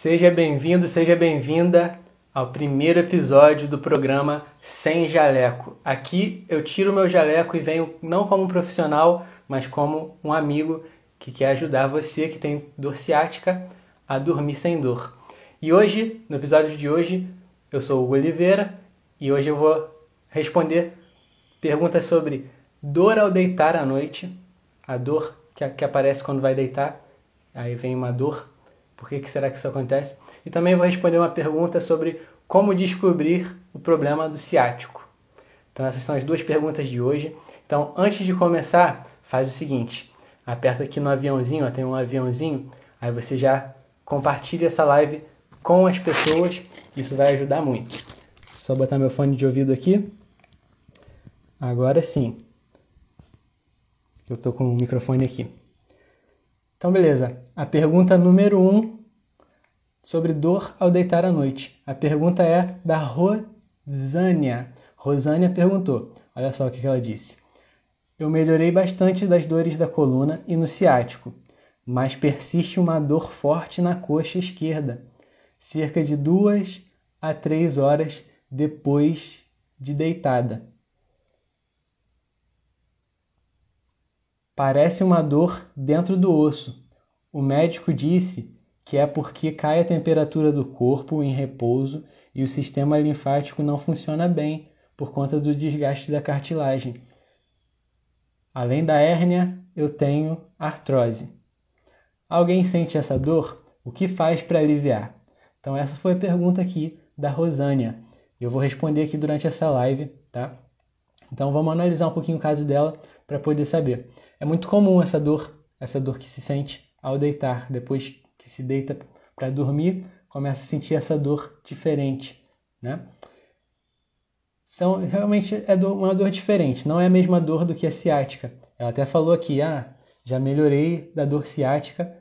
Seja bem-vindo, seja bem-vinda ao primeiro episódio do programa Sem Jaleco. Aqui eu tiro o meu jaleco e venho não como um profissional, mas como um amigo que quer ajudar você que tem dor ciática a dormir sem dor. E hoje, no episódio de hoje, eu sou o Oliveira e hoje eu vou responder perguntas sobre dor ao deitar à noite, a dor que aparece quando vai deitar, aí vem uma dor. Por que será que isso acontece? E também vou responder uma pergunta sobre como descobrir o problema do ciático. Então essas são as duas perguntas de hoje. Então antes de começar, faz o seguinte. Aperta aqui no aviãozinho, tem um aviãozinho. Aí você já compartilha essa live com as pessoas. Isso vai ajudar muito. Só botar meu fone de ouvido aqui. Agora sim. Eu estou com o microfone aqui. Então, beleza. A pergunta número 1 sobre dor ao deitar à noite. A pergunta é da Rosânia. Rosânia perguntou. Olha só o que ela disse. Eu melhorei bastante das dores da coluna e no ciático, mas persiste uma dor forte na coxa esquerda, cerca de 2 a 3 horas depois de deitada. Parece uma dor dentro do osso. O médico disse que é porque cai a temperatura do corpo em repouso e o sistema linfático não funciona bem por conta do desgaste da cartilagem. Além da hérnia, eu tenho artrose. Alguém sente essa dor? O que faz para aliviar? Então essa foi a pergunta aqui da Rosânia. Eu vou responder aqui durante essa live, tá? Então vamos analisar um pouquinho o caso dela para poder saber. É muito comum essa dor que se sente ao deitar. Depois que se deita para dormir, começa a sentir essa dor diferente, né? Realmente é uma dor diferente, não é a mesma dor do que a ciática. Ela até falou aqui, já melhorei da dor ciática,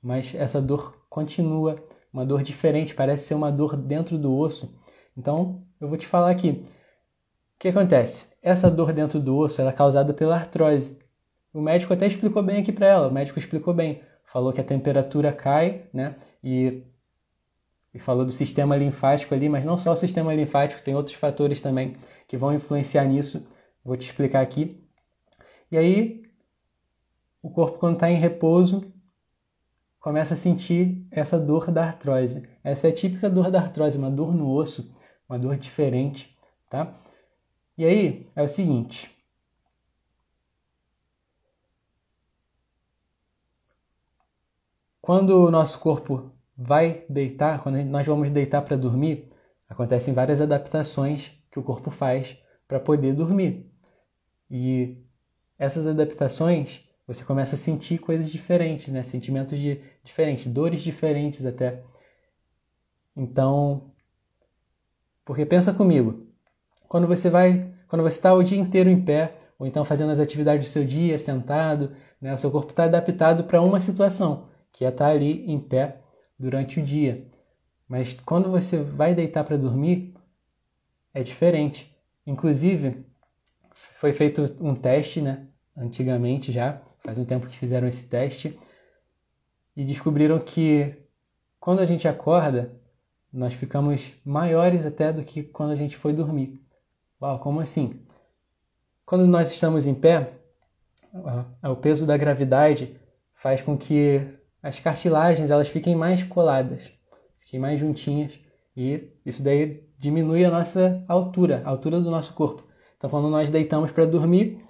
mas essa dor continua, uma dor diferente, parece ser uma dor dentro do osso. Então, eu vou te falar aqui. O que acontece? Essa dor dentro do osso ela é causada pela artrose. O médico até explicou bem aqui para ela, o médico explicou bem. Falou que a temperatura cai, né? E falou do sistema linfático ali, mas não só o sistema linfático, tem outros fatores também que vão influenciar nisso. Vou te explicar aqui. E aí, o corpo quando está em repouso, começa a sentir essa dor da artrose. Essa é a típica dor da artrose, uma dor no osso, uma dor diferente, tá? E aí, é o seguinte. Quando o nosso corpo vai deitar, quando nós vamos deitar para dormir, acontecem várias adaptações que o corpo faz para poder dormir. E essas adaptações, você começa a sentir coisas diferentes, né? Sentimentos diferentes, dores diferentes até. Então, porque pensa comigo, quando você está o dia inteiro em pé, ou então fazendo as atividades do seu dia, sentado, né? O seu corpo está adaptado para uma situação, que é estar ali em pé durante o dia. Mas quando você vai deitar para dormir, é diferente. Inclusive, foi feito um teste, né? Antigamente já, faz um tempo que fizeram esse teste, e descobriram que quando a gente acorda, nós ficamos maiores até do que quando a gente foi dormir. Uau, como assim? Quando nós estamos em pé, o peso da gravidade faz com que as cartilagens elas fiquem mais coladas, fiquem mais juntinhas, e isso daí diminui a nossa altura, a altura do nosso corpo. Então, quando nós deitamos para dormir,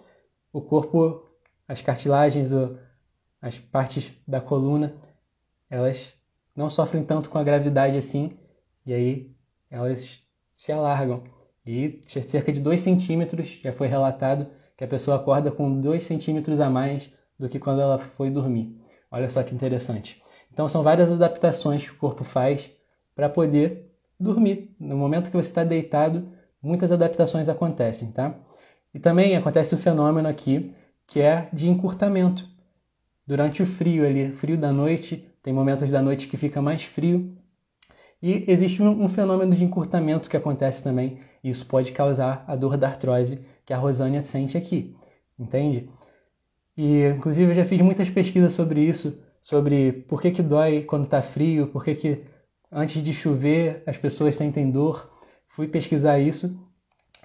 o corpo, as cartilagens, as partes da coluna, elas não sofrem tanto com a gravidade assim, e aí elas se alargam. E cerca de 2 centímetros, já foi relatado que a pessoa acorda com 2 centímetros a mais do que quando ela foi dormir. Olha só que interessante. Então são várias adaptações que o corpo faz para poder dormir. No momento que você está deitado, muitas adaptações acontecem, tá? E também acontece o fenômeno aqui, que é de encurtamento. Durante o frio ali, frio da noite, tem momentos da noite que fica mais frio. E existe um fenômeno de encurtamento que acontece também. E isso pode causar a dor da artrose que a Rosânia sente aqui. Entende? E, inclusive, eu já fiz muitas pesquisas sobre isso, sobre por que dói quando está frio, por que antes de chover as pessoas sentem dor. Fui pesquisar isso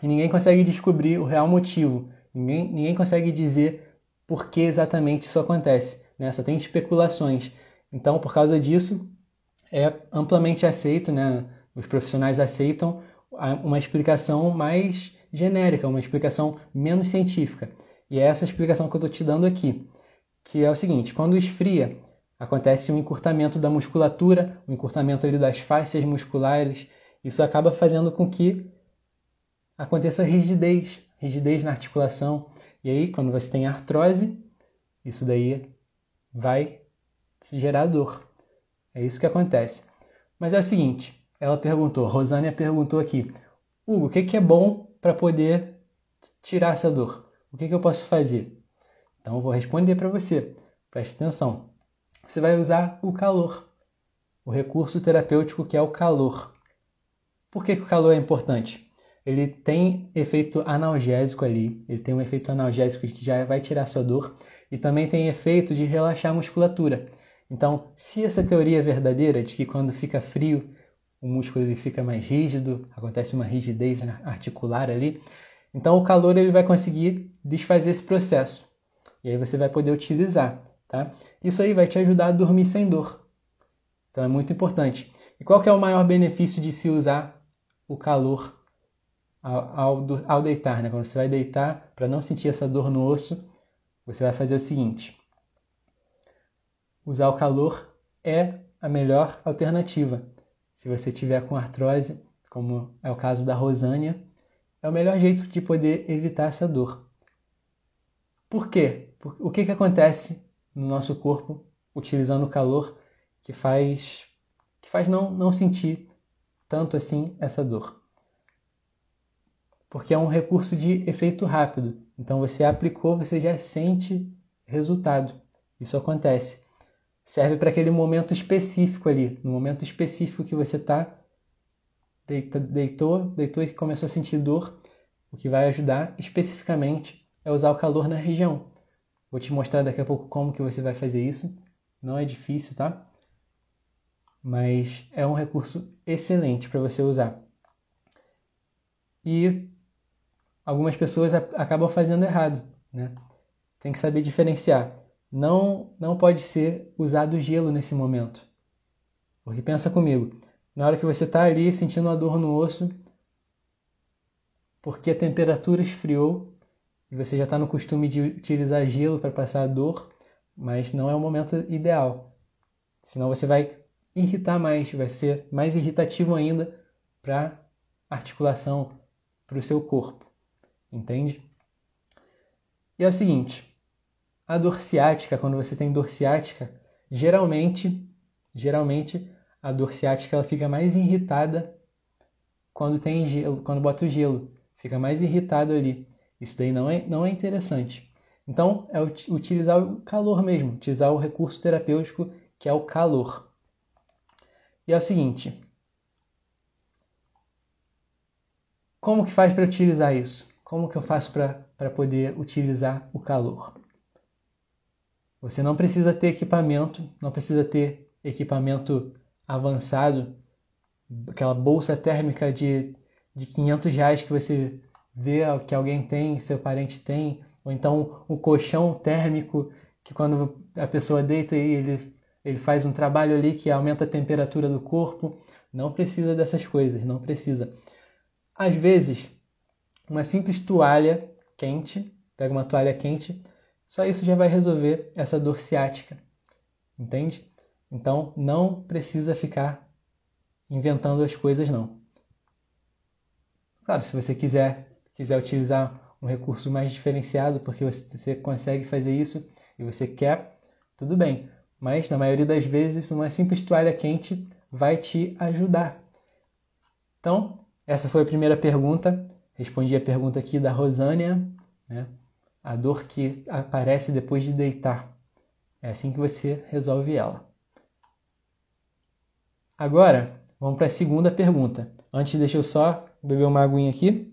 e ninguém consegue descobrir o real motivo. Ninguém consegue dizer por que exatamente isso acontece, né? Só tem especulações. Então, por causa disso, é amplamente aceito, né? Os profissionais aceitam uma explicação mais genérica, uma explicação menos científica. E é essa explicação que eu estou te dando aqui, que é o seguinte: quando esfria, acontece um encurtamento da musculatura, um encurtamento ali das fáscias musculares. Isso acaba fazendo com que aconteça rigidez na articulação. E aí, quando você tem artrose, isso daí vai gerar dor. É isso que acontece. Mas é o seguinte, Rosânia perguntou aqui: Hugo, o que é bom para poder tirar essa dor? O que eu posso fazer? Então eu vou responder para você. Preste atenção. Você vai usar o calor, o recurso terapêutico que é o calor. Por que o calor é importante? Ele tem efeito analgésico ali, ele tem um efeito analgésico que já vai tirar sua dor e também tem efeito de relaxar a musculatura. Então, se essa teoria é verdadeira, de que quando fica frio o músculo ele fica mais rígido, acontece uma rigidez articular ali, então o calor ele vai conseguir desfazer esse processo. E aí você vai poder utilizar, tá? Isso aí vai te ajudar a dormir sem dor. Então é muito importante. E qual que é o maior benefício de se usar o calor ao deitar, né? Quando você vai deitar, para não sentir essa dor no osso, você vai fazer o seguinte: usar o calor é a melhor alternativa. Se você tiver com artrose, como é o caso da Rosânia, é o melhor jeito de poder evitar essa dor. Por quê? O que acontece no nosso corpo utilizando o calor que faz não sentir tanto assim essa dor? Porque é um recurso de efeito rápido. Então você aplicou, você já sente resultado. Isso acontece. Serve para aquele momento específico ali. No momento específico que você está, deitou e começou a sentir dor. O que vai ajudar especificamente é usar o calor na região. Vou te mostrar daqui a pouco como que você vai fazer isso. Não é difícil, tá? Mas é um recurso excelente para você usar. E algumas pessoas acabam fazendo errado, né? Tem que saber diferenciar. Não pode ser usado gelo nesse momento. Porque pensa comigo, na hora que você está ali sentindo a dor no osso, porque a temperatura esfriou e você já está no costume de utilizar gelo para passar a dor, mas não é o momento ideal. Senão você vai irritar mais, vai ser mais irritativo ainda para a articulação, para o seu corpo. Entende? E é o seguinte, a dor ciática, quando você tem dor ciática, geralmente a dor ciática ela fica mais irritada quando tem gelo, quando bota o gelo, fica mais irritado ali. Isso daí não é interessante. Então, é utilizar o calor mesmo, utilizar o recurso terapêutico que é o calor. E é o seguinte, como que faz para utilizar isso? Como que eu faço para poder utilizar o calor? Você não precisa ter equipamento avançado, aquela bolsa térmica de R$ 500 que você vê que alguém tem, seu parente tem, ou então o colchão térmico que quando a pessoa deita e ele faz um trabalho ali que aumenta a temperatura do corpo. Não precisa dessas coisas, não precisa. Às vezes, uma simples toalha quente, pega uma toalha quente, só isso já vai resolver essa dor ciática, entende? Então, não precisa ficar inventando as coisas, não. Claro, se você quiser utilizar um recurso mais diferenciado, porque você consegue fazer isso e você quer, tudo bem. Mas, na maioria das vezes, uma simples toalha quente vai te ajudar. Então, essa foi a primeira pergunta. Respondi a pergunta aqui da Rosânia, né? A dor que aparece depois de deitar. É assim que você resolve ela. Agora, vamos para a segunda pergunta. Antes, deixa eu só beber uma aguinha aqui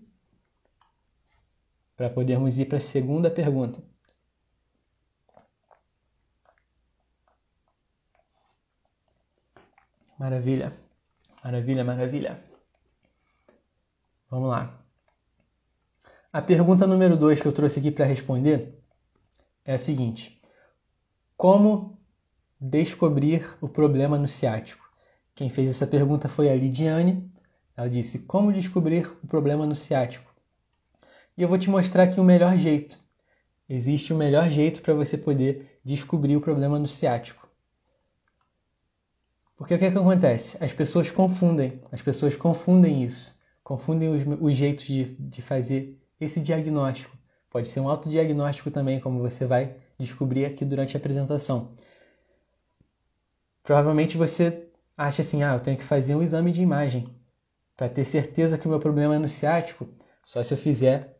para podermos ir para a segunda pergunta. Maravilha. Maravilha, maravilha. Vamos lá. A pergunta número 2 que eu trouxe aqui para responder é a seguinte: como descobrir o problema no ciático? Quem fez essa pergunta foi a Lidiane. Ela disse: como descobrir o problema no ciático? E eu vou te mostrar aqui o melhor jeito. Existe o melhor jeito para você poder descobrir o problema no ciático. Porque o que acontece? As pessoas confundem isso. Confundem os jeitos de fazer esse diagnóstico. Pode ser um autodiagnóstico também, como você vai descobrir aqui durante a apresentação. Provavelmente você acha assim: eu tenho que fazer um exame de imagem. Para ter certeza que o meu problema é no ciático, só se eu fizer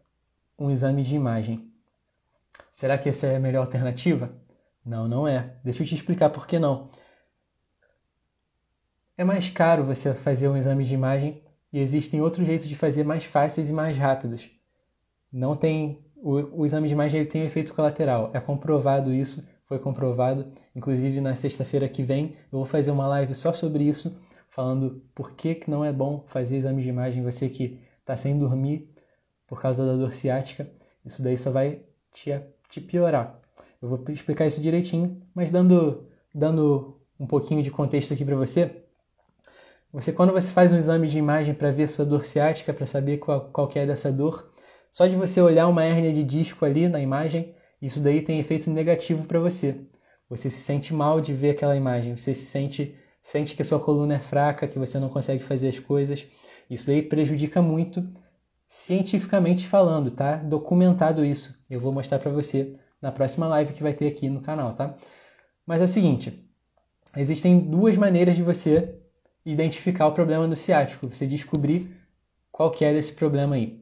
um exame de imagem. Será que essa é a melhor alternativa? Não, não é. Deixa eu te explicar por que não. É mais caro você fazer um exame de imagem e existem outros jeitos de fazer mais fáceis e mais rápidos. Não tem... O exame de imagem ele tem efeito colateral. É comprovado isso, foi comprovado. Inclusive na sexta-feira que vem eu vou fazer uma live só sobre isso, falando por que não é bom fazer exame de imagem. Você que está sem dormir por causa da dor ciática, isso daí só vai te piorar. Eu vou explicar isso direitinho, mas dando um pouquinho de contexto aqui para você. Quando você faz um exame de imagem para ver sua dor ciática, para saber qual que é dessa dor, só de você olhar uma hérnia de disco ali na imagem, isso daí tem efeito negativo para você. Você se sente mal de ver aquela imagem, você sente que a sua coluna é fraca, que você não consegue fazer as coisas. Isso daí prejudica muito, cientificamente falando, tá? Documentado isso. Eu vou mostrar para você na próxima live que vai ter aqui no canal, tá? Mas é o seguinte, existem duas maneiras de você identificar o problema no ciático, você descobrir qual que é desse problema aí.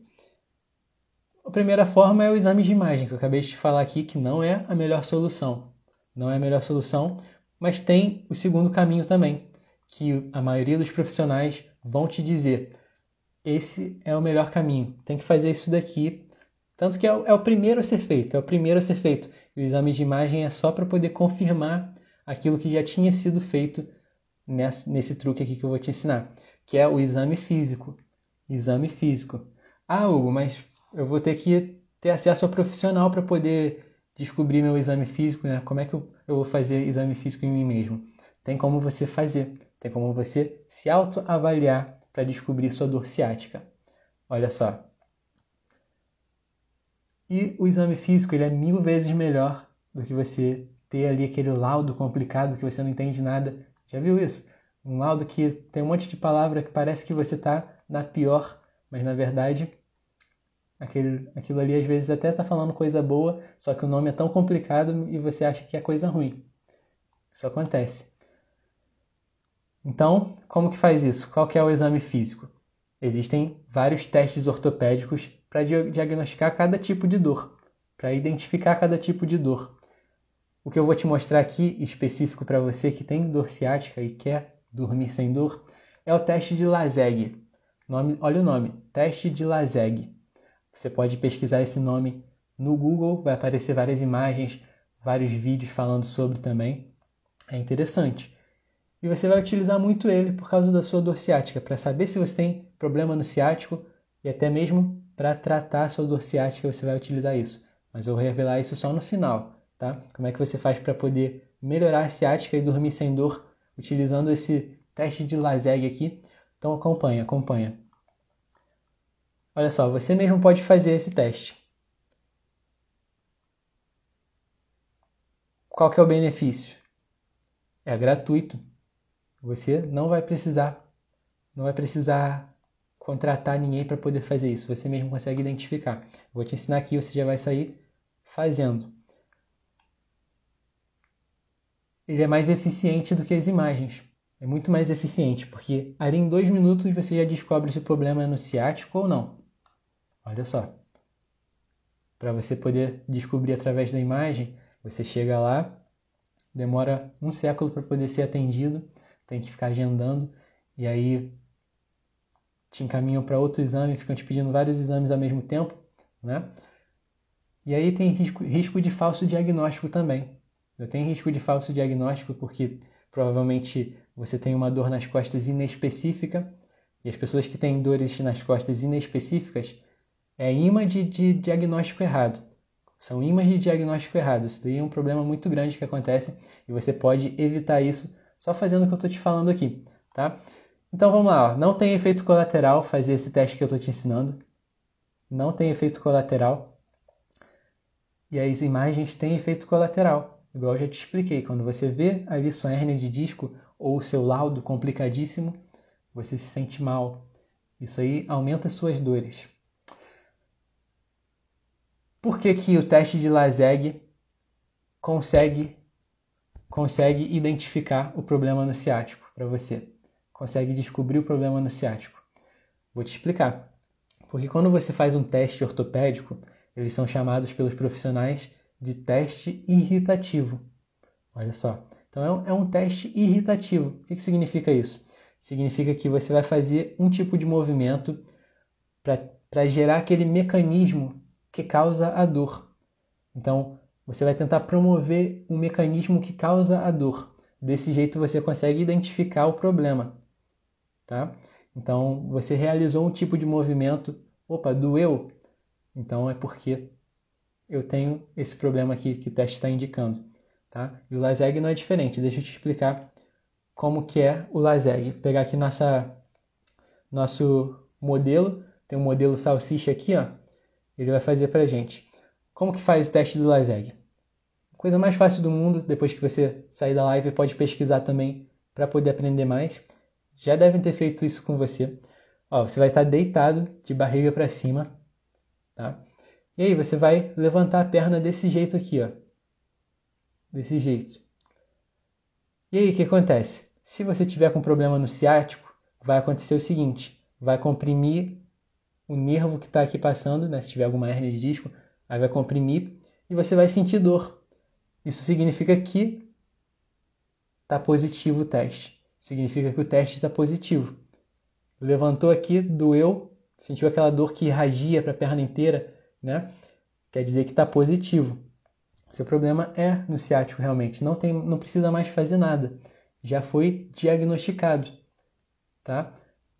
A primeira forma é o exame de imagem, que eu acabei de te falar aqui, que não é a melhor solução. Não é a melhor solução, mas tem o segundo caminho também, que a maioria dos profissionais vão te dizer: esse é o melhor caminho, tem que fazer isso daqui. Tanto que é o primeiro a ser feito, E o exame de imagem é só para poder confirmar aquilo que já tinha sido feito nesse truque aqui que eu vou te ensinar, que é o exame físico. Exame físico. Hugo, mas eu vou ter que ter acesso ao profissional para poder descobrir meu exame físico, né? Como é que eu vou fazer exame físico em mim mesmo? Tem como você fazer, tem como você se autoavaliar para descobrir sua dor ciática. Olha só. E o exame físico, ele é 1000 vezes melhor do que você ter ali aquele laudo complicado que você não entende nada. Já viu isso? Um laudo que tem um monte de palavra que parece que você está na pior, mas na verdade aquilo ali às vezes até está falando coisa boa, só que o nome é tão complicado e você acha que é coisa ruim. Isso acontece. Então, como que faz isso? Qual que é o exame físico? Existem vários testes ortopédicos para diagnosticar cada tipo de dor, para identificar cada tipo de dor. O que eu vou te mostrar aqui, específico para você que tem dor ciática e quer dormir sem dor, é o teste de Lazegue. Olha o nome, teste de Lazegue. Você pode pesquisar esse nome no Google, vai aparecer várias imagens, vários vídeos falando sobre também. É interessante. E você vai utilizar muito ele por causa da sua dor ciática, para saber se você tem problema no ciático e até mesmo para tratar a sua dor ciática você vai utilizar isso. Mas eu vou revelar isso só no final. Tá? Como é que você faz para poder melhorar a ciática e dormir sem dor utilizando esse teste de Lazegue aqui? Então acompanha. Olha só, você mesmo pode fazer esse teste. Qual que é o benefício? É gratuito. Você não vai precisar contratar ninguém para poder fazer isso. Você mesmo consegue identificar. Vou te ensinar aqui, você já vai sair fazendo. Ele é mais eficiente do que as imagens. É muito mais eficiente, porque ali em 2 minutos você já descobre se o problema é no ciático ou não. Olha só. Para você poder descobrir através da imagem, você chega lá, demora 1 século para poder ser atendido, tem que ficar agendando, e aí te encaminham para outro exame, ficam te pedindo vários exames ao mesmo tempo, né? E aí tem risco de falso diagnóstico também. Eu tenho risco de falso diagnóstico porque provavelmente você tem uma dor nas costas inespecífica, e as pessoas que têm dores nas costas inespecíficas é imã de diagnóstico errado. São imãs de diagnóstico errado. Isso daí é um problema muito grande que acontece e você pode evitar isso só fazendo o que eu estou te falando aqui, tá? Então vamos lá, ó. Não tem efeito colateral fazer esse teste que eu estou te ensinando. Não tem efeito colateral. E as imagens têm efeito colateral, igual eu já te expliquei. Quando você vê ali sua hérnia de disco ou o seu laudo complicadíssimo, você se sente mal. Isso aí aumenta suas dores. Por que que o teste de Laseg consegue identificar o problema no ciático para você? Consegue descobrir o problema no ciático? Vou te explicar. Porque quando você faz um teste ortopédico, eles são chamados pelos profissionais de teste irritativo. Olha só. Então é um teste irritativo. O que significa isso? Significa que você vai fazer um tipo de movimento para gerar aquele mecanismo que causa a dor. Então, você vai tentar promover um mecanismo que causa a dor. Desse jeito você consegue identificar o problema, tá? Então, você realizou um tipo de movimento, opa, doeu? Então é porque eu tenho esse problema aqui que o teste está indicando, tá? E o Laseg não é diferente. Deixa eu te explicar como que é o Laseg. Vou pegar aqui nosso modelo, tem um modelo salsicha aqui, ó. Ele vai fazer pra gente. Como que faz o teste do Laseg? Coisa mais fácil do mundo, depois que você sair da live, pode pesquisar também para poder aprender mais. Já devem ter feito isso com você. Ó, você vai estar deitado, de barriga para cima, tá? E aí você vai levantar a perna desse jeito aqui, ó. Desse jeito. E aí o que acontece? Se você tiver com problema no ciático, vai acontecer o seguinte, vai comprimir o nervo que está aqui passando, né? Se tiver alguma hérnia de disco, aí vai comprimir e você vai sentir dor. Isso significa que está positivo o teste. Significa que o teste está positivo. Levantou aqui, doeu, sentiu aquela dor que irradia para a perna inteira, né? Quer dizer que está positivo. Seu problema é no ciático realmente. Não precisa mais fazer nada. Já foi diagnosticado, tá?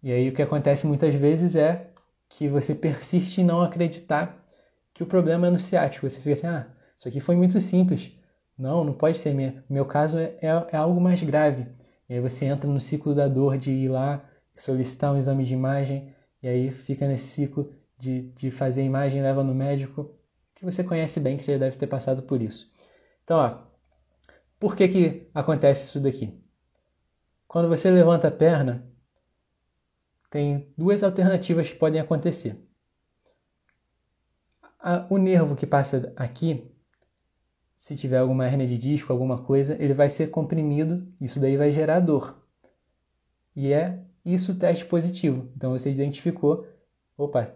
E aí o que acontece muitas vezes é que você persiste em não acreditar que o problema é no ciático. Você fica assim, isso aqui foi muito simples. Não pode ser. Meu caso é algo mais grave. E aí você entra no ciclo da dor de ir lá, solicitar um exame de imagem, e aí fica nesse ciclo de fazer a imagem, leva no médico, que você conhece bem, que você já deve ter passado por isso. Então, ó, por que acontece isso daqui? Quando você levanta a perna, tem duas alternativas que podem acontecer. O nervo que passa aqui, se tiver alguma hérnia de disco, alguma coisa, ele vai ser comprimido, isso daí vai gerar dor. E é isso o teste positivo. Então você identificou, opa,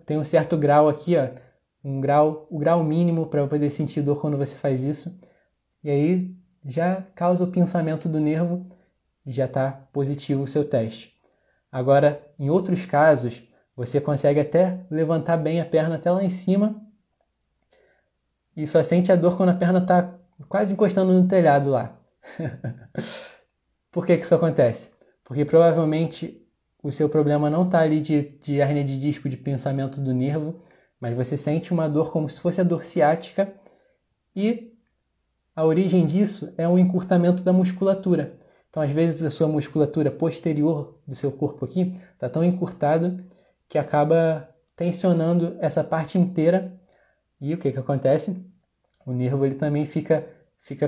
tem um certo grau aqui, ó, o grau mínimo para poder sentir dor quando você faz isso. E aí já causa o pinçamento do nervo e já está positivo o seu teste. Agora, em outros casos, você consegue até levantar bem a perna até lá em cima e só sente a dor quando a perna está quase encostando no telhado lá. Por que isso acontece? Porque provavelmente o seu problema não está ali de hérnia de disco, de pinçamento do nervo, mas você sente uma dor como se fosse a dor ciática e a origem disso é um encurtamento da musculatura. Então, às vezes, a sua musculatura posterior do seu corpo aqui está tão encurtado que acaba tensionando essa parte inteira. E o que acontece? O nervo ele também fica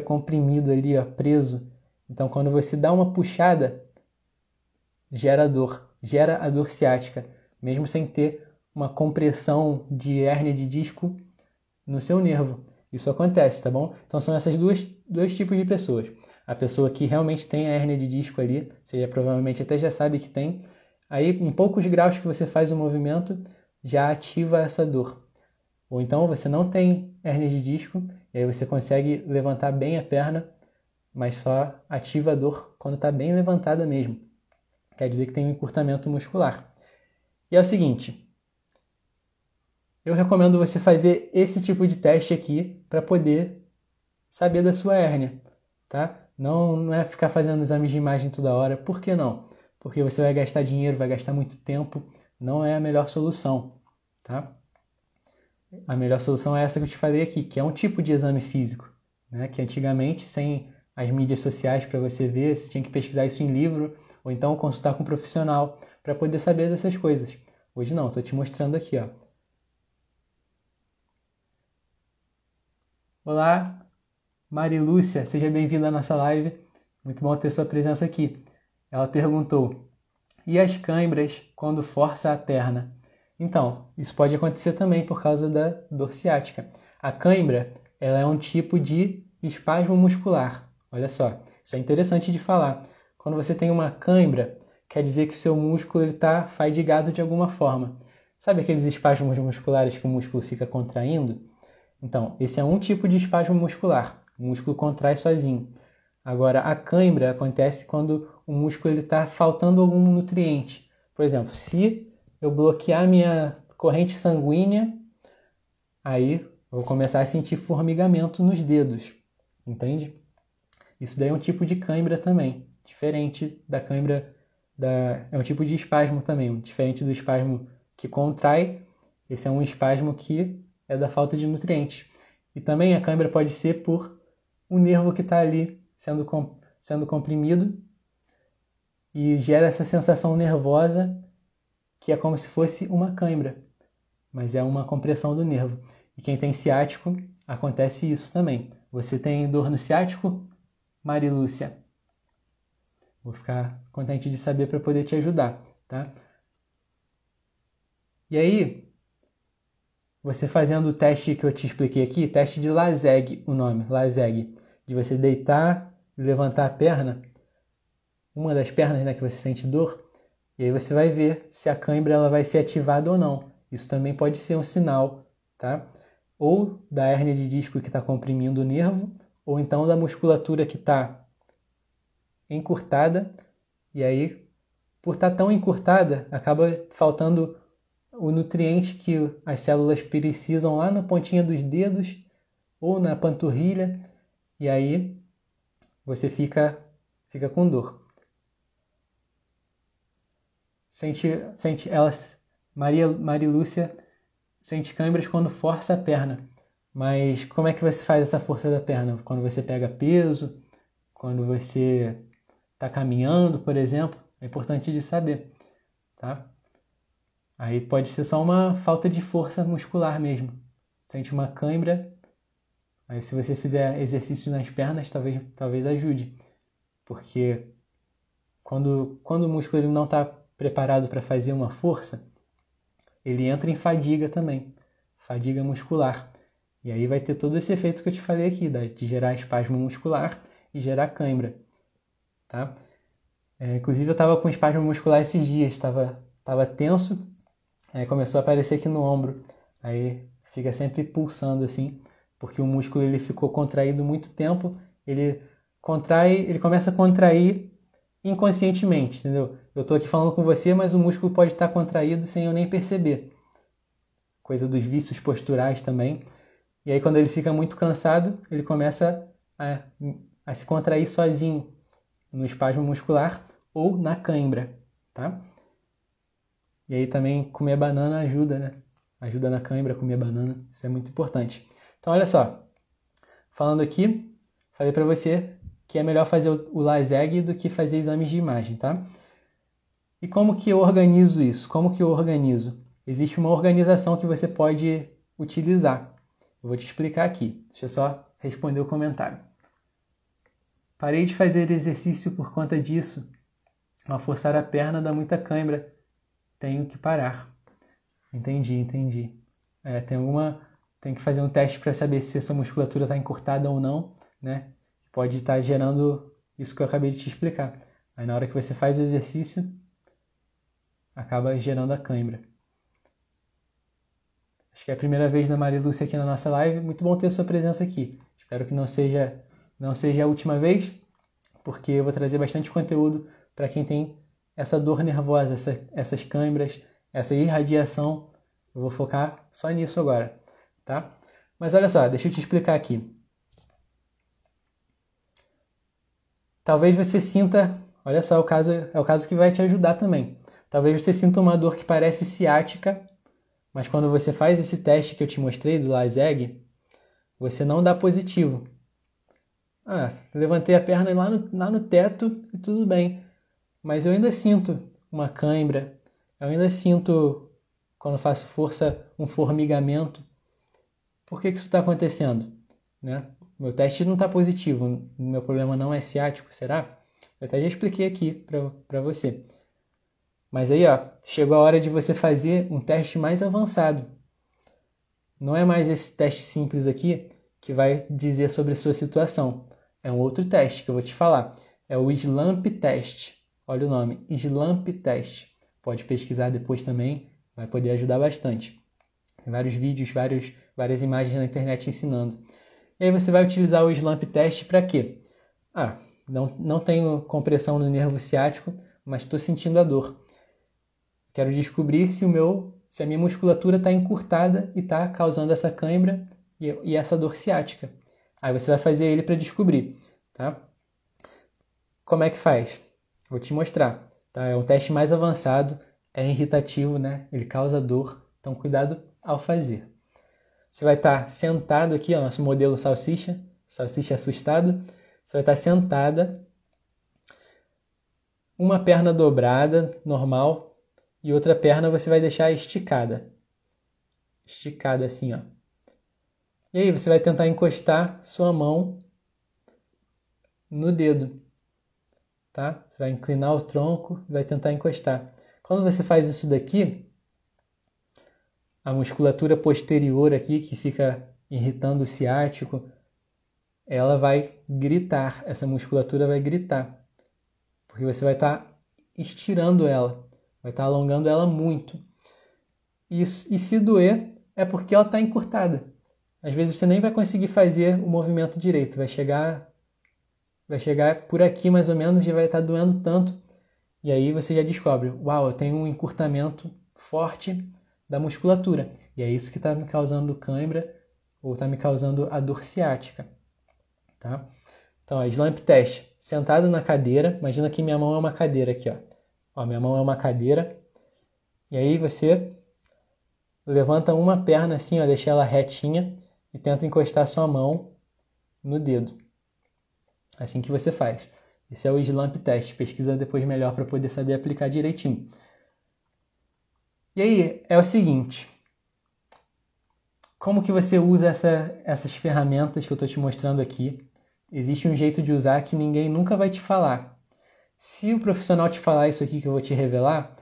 comprimido ali, ó, preso. Então, quando você dá uma puxada, gera a dor ciática, mesmo sem ter uma compressão de hérnia de disco no seu nervo. Isso acontece, tá bom? Então, são esses dois tipos de pessoas. A pessoa que realmente tem a hérnia de disco ali, você provavelmente até já sabe que tem. Aí, em poucos graus que você faz o movimento, já ativa essa dor. Ou então, você não tem hérnia de disco, e aí você consegue levantar bem a perna, mas só ativa a dor quando está bem levantada mesmo. Quer dizer que tem um encurtamento muscular. E é o seguinte, eu recomendo você fazer esse tipo de teste aqui para poder saber da sua hérnia, tá? Não é ficar fazendo exames de imagem toda hora. Por que não? Porque você vai gastar dinheiro, vai gastar muito tempo. Não é a melhor solução, tá? A melhor solução é essa que eu te falei aqui, que é um tipo de exame físico, né? Que antigamente, sem as mídias sociais para você ver, você tinha que pesquisar isso em livro ou então consultar com um profissional para poder saber dessas coisas. Hoje não, estou te mostrando aqui, ó. Olá, Marilúcia, seja bem-vinda à nossa live. Muito bom ter sua presença aqui. Ela perguntou: e as cãibras quando força a perna? Então, isso pode acontecer também por causa da dor ciática. A cãibra, ela é um tipo de espasmo muscular. Olha só, isso é interessante de falar. Quando você tem uma cãibra, quer dizer que o seu músculo está fadigado de alguma forma. Sabe aqueles espasmos musculares que o músculo fica contraindo? Então, esse é um tipo de espasmo muscular. O músculo contrai sozinho. Agora, a cãibra acontece quando o músculo está faltando algum nutriente. Por exemplo, se eu bloquear minha corrente sanguínea, aí eu vou começar a sentir formigamento nos dedos. Entende? Isso daí é um tipo de cãibra também. Diferente da cãibra, é um tipo de espasmo também. Diferente do espasmo que contrai, esse é um espasmo que é da falta de nutrientes. E também a cãibra pode ser por um nervo que está ali sendo comprimido e gera essa sensação nervosa que é como se fosse uma cãibra, mas é uma compressão do nervo. E quem tem ciático, acontece isso também. Você tem dor no ciático, Marilúcia? Vou ficar contente de saber para poder te ajudar, tá? E aí, você fazendo o teste que eu te expliquei aqui, teste de Lasseg, o nome, Lasseg, de você deitar e levantar a perna, uma das pernas, né, que você sente dor, e aí você vai ver se a cãibra ela vai ser ativada ou não. Isso também pode ser um sinal, tá? Ou da hérnia de disco que está comprimindo o nervo, ou então da musculatura que está encurtada, e aí, por estar tão encurtada, acaba faltando o nutriente que as células precisam lá na pontinha dos dedos ou na panturrilha, e aí você fica com dor. Marilúcia sente câimbras quando força a perna. Mas como é que você faz essa força da perna? Quando você pega peso, quando você está caminhando, por exemplo, é importante de saber, tá? Aí pode ser só uma falta de força muscular mesmo. Sente uma cãibra, aí se você fizer exercício nas pernas, talvez ajude. Porque quando o músculo ele não está preparado para fazer uma força, ele entra em fadiga também, fadiga muscular. E aí vai ter todo esse efeito que eu te falei aqui, de gerar espasmo muscular e gerar cãibra, tá? Inclusive eu estava com espasmo muscular esses dias, estava tenso, aí começou a aparecer aqui no ombro, aí fica sempre pulsando assim, porque o músculo ele ficou contraído muito tempo, ele começa a contrair inconscientemente, entendeu? Eu estou aqui falando com você, mas o músculo pode estar contraído sem eu nem perceber. Coisa dos vícios posturais também. E aí quando ele fica muito cansado, ele começa a se contrair sozinho no espasmo muscular ou na cãibra, tá? E aí também comer banana ajuda, né? Ajuda na cãibra comer banana, isso é muito importante. Então olha só, falando aqui, falei para você que é melhor fazer o Lasseg do que fazer exames de imagem, tá? E como que eu organizo isso? Como que eu organizo? Existe uma organização que você pode utilizar. Eu vou te explicar aqui. Deixa eu só responder o comentário. Parei de fazer exercício por conta disso. Ao forçar a perna dá muita cãibra. Tenho que parar. Entendi. Tem que fazer um teste para saber se a sua musculatura está encurtada ou não, né? Pode estar gerando isso que eu acabei de te explicar. Aí na hora que você faz o exercício, acaba gerando a cãibra. Acho que é a primeira vez da Marilúcia aqui na nossa live. Muito bom ter sua presença aqui. Espero que não seja a última vez, porque eu vou trazer bastante conteúdo para quem tem essa dor nervosa, essas cãibras, essa irradiação. Eu vou focar só nisso agora, tá? Mas olha só, deixa eu te explicar aqui. talvez você sinta, olha só, é o caso que vai te ajudar também. Talvez você sinta uma dor que parece ciática, mas quando você faz esse teste que eu te mostrei do Laserg, você não dá positivo. Levantei a perna lá no teto e tudo bem, mas eu ainda sinto uma cãibra, eu ainda sinto, quando faço força, um formigamento. Por que isso está acontecendo? Né? Meu teste não está positivo, o meu problema não é ciático, será? Eu até já expliquei aqui para você. Mas aí, ó, chegou a hora de você fazer um teste mais avançado. Não é mais esse teste simples aqui que vai dizer sobre a sua situação. É um outro teste que eu vou te falar. É o SLAMP Test. Olha o nome, SLAMP Test. Pode pesquisar depois também, vai poder ajudar bastante. Tem vários vídeos, várias imagens na internet ensinando. E aí você vai utilizar o SLAMP Test para quê? Não tenho compressão no nervo ciático, mas estou sentindo a dor. Quero descobrir se a minha musculatura está encurtada e está causando essa cãibra e essa dor ciática. Aí você vai fazer ele para descobrir, tá? Como é que faz? Vou te mostrar, tá? É um teste mais avançado, é irritativo, né? Ele causa dor, então cuidado ao fazer. Você vai estar sentado aqui, ó, nosso modelo salsicha assustado. Você vai estar sentada, uma perna dobrada, normal, e outra perna você vai deixar esticada. Esticada assim, ó. E aí você vai tentar encostar sua mão no dedo, tá? Você vai inclinar o tronco e vai tentar encostar. Quando você faz isso daqui, a musculatura posterior aqui, que fica irritando o ciático, ela vai gritar, essa musculatura vai gritar, porque você vai estar estirando ela, vai estar alongando ela muito. E se doer, é porque ela está encurtada. Às vezes você nem vai conseguir fazer o movimento direito, vai chegar por aqui mais ou menos e vai estar doendo tanto. E aí você já descobre, uau, eu tenho um encurtamento forte da musculatura. E é isso que está me causando cãibra ou está me causando a dor ciática. Tá? Então, SLAMP Test. Sentado na cadeira, imagina que minha mão é uma cadeira aqui. Ó, minha mão é uma cadeira. E aí você levanta uma perna assim, ó, deixa ela retinha e tenta encostar sua mão no dedo. Assim que você faz. Esse é o SLAMP Test. Pesquisa depois melhor para poder saber aplicar direitinho. E aí, é o seguinte. Como que você usa essas ferramentas que eu estou te mostrando aqui? Existe um jeito de usar que ninguém nunca vai te falar. Se o profissional te falar isso aqui que eu vou te revelar,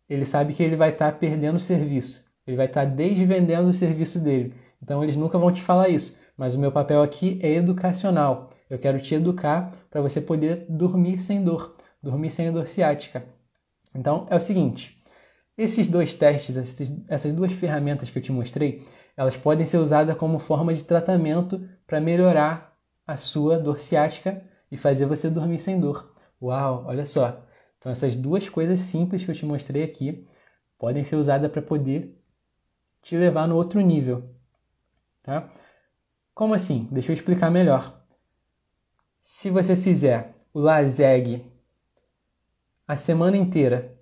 ele sabe que ele vai estar perdendo o serviço. Ele vai estar desvendendo o serviço dele. Então, eles nunca vão te falar isso. Mas o meu papel aqui é educacional. Eu quero te educar para você poder dormir sem dor. Dormir sem dor ciática. Então, é o seguinte. Esses dois testes, essas duas ferramentas que eu te mostrei, elas podem ser usadas como forma de tratamento para melhorar a sua dor ciática e fazer você dormir sem dor. Uau, olha só. Então, essas duas coisas simples que eu te mostrei aqui podem ser usadas para poder te levar no outro nível. Tá? Como assim? Deixa eu explicar melhor. Se você fizer o Laserg a semana inteira,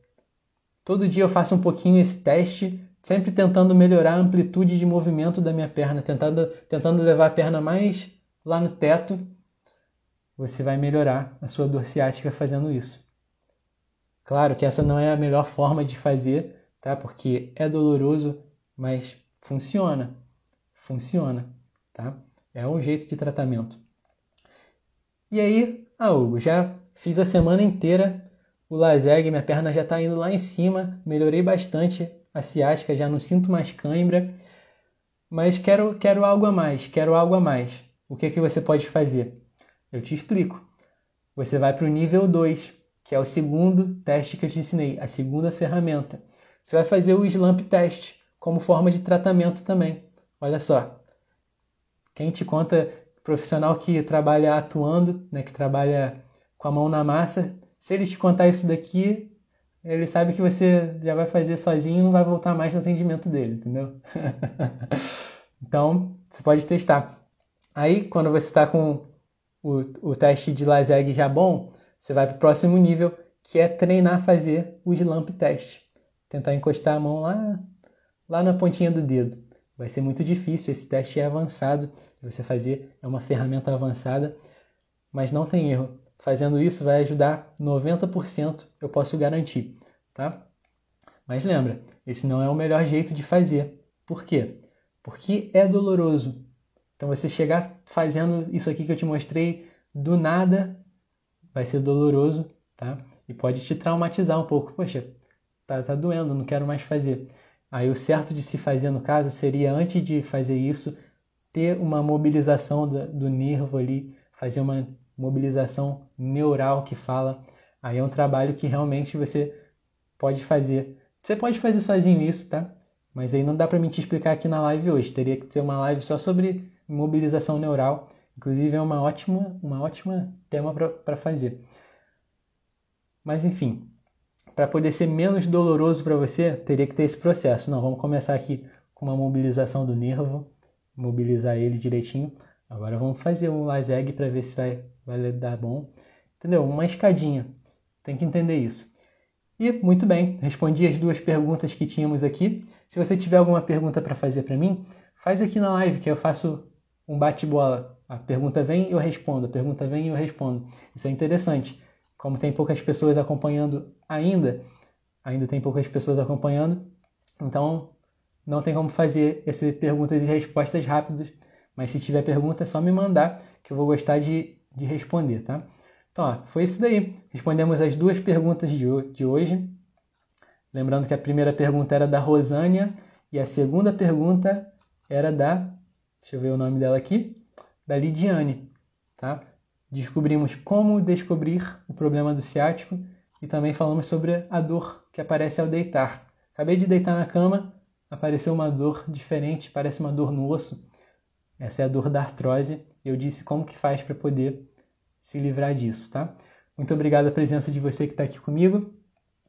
todo dia eu faço um pouquinho esse teste, sempre tentando melhorar a amplitude de movimento da minha perna, tentando levar a perna mais lá no teto, você vai melhorar a sua dor ciática fazendo isso. Claro que essa não é a melhor forma de fazer, tá? Porque é doloroso, mas funciona. Funciona, tá? É um jeito de tratamento. E aí, Hugo, já fiz a semana inteira o Laserg, minha perna já está indo lá em cima, melhorei bastante a ciática, já não sinto mais cãibra, mas quero algo a mais, O que você pode fazer? Eu te explico. Você vai para o nível 2, que é o segundo teste que eu te ensinei, a segunda ferramenta. Você vai fazer o SLAMP Test como forma de tratamento também. Olha só, quem te conta, profissional que trabalha atuando, né, que trabalha com a mão na massa, se ele te contar isso daqui, ele sabe que você já vai fazer sozinho e não vai voltar mais no atendimento dele, entendeu? Então, você pode testar. Aí, quando você está com o teste de LASEG já bom, você vai para o próximo nível, que é treinar a fazer o SLAMP test. Tentar encostar a mão lá na pontinha do dedo. Vai ser muito difícil, esse teste é avançado de você fazer, é uma ferramenta avançada, mas não tem erro. Fazendo isso vai ajudar 90%, eu posso garantir, tá? Mas lembra, esse não é o melhor jeito de fazer. Por quê? Porque é doloroso. Então você chegar fazendo isso aqui que eu te mostrei do nada, vai ser doloroso, tá? E pode te traumatizar um pouco. Poxa, tá doendo, não quero mais fazer. Aí o certo de se fazer no caso seria, antes de fazer isso, ter uma mobilização do nervo ali, fazer uma mobilização neural que fala. Aí é um trabalho que realmente você pode fazer. Você pode fazer sozinho isso, tá? Mas aí não dá para mim te explicar aqui na live hoje. Teria que ser uma live só sobre mobilização neural. Inclusive é uma ótima tema para fazer. Mas enfim, para poder ser menos doloroso para você, teria que ter esse processo. Não, vamos começar aqui com uma mobilização do nervo, mobilizar ele direitinho. Agora vamos fazer um LASEG para ver se vai dar bom. Entendeu? Uma escadinha. Tem que entender isso. E, muito bem, respondi as 2 perguntas que tínhamos aqui. Se você tiver alguma pergunta para fazer para mim, faz aqui na live que eu faço um bate-bola. A pergunta vem e eu respondo, a pergunta vem e eu respondo. Isso é interessante. Como tem poucas pessoas acompanhando ainda tem poucas pessoas acompanhando, então não tem como fazer essas perguntas e respostas rápidas, mas se tiver pergunta é só me mandar que eu vou gostar de responder, tá? Então, ó, foi isso daí. Respondemos as 2 perguntas de hoje. Lembrando que a primeira pergunta era da Rosânia e a segunda pergunta era deixa eu ver o nome dela aqui, da Lidiane, tá? Descobrimos como descobrir o problema do ciático e também falamos sobre a dor que aparece ao deitar. Acabei de deitar na cama, apareceu uma dor diferente, parece uma dor no osso. Essa é a dor da artrose. Eu disse como que faz para poder se livrar disso, tá? Muito obrigado a presença de você que está aqui comigo.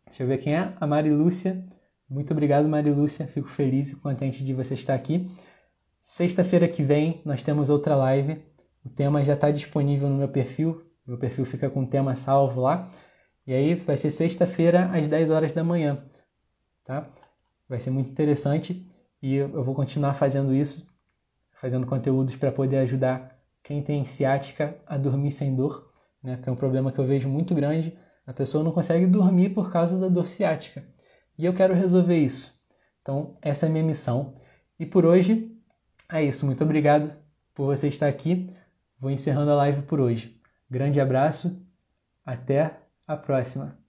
Deixa eu ver quem é. A Mari Lúcia. Muito obrigado, Mari Lúcia. Fico feliz e contente de você estar aqui. Sexta-feira que vem nós temos outra live. O tema já está disponível no meu perfil. Meu perfil fica com o tema salvo lá. E aí vai ser sexta-feira às 10 horas da manhã, tá? Vai ser muito interessante e eu vou continuar fazendo isso, fazendo conteúdos para poder ajudar quem tem ciática a dormir sem dor, né? Que é um problema que eu vejo muito grande. A pessoa não consegue dormir por causa da dor ciática. E eu quero resolver isso. Então, essa é a minha missão. E por hoje é isso. Muito obrigado por você estar aqui. Vou encerrando a live por hoje. Grande abraço. Até a próxima.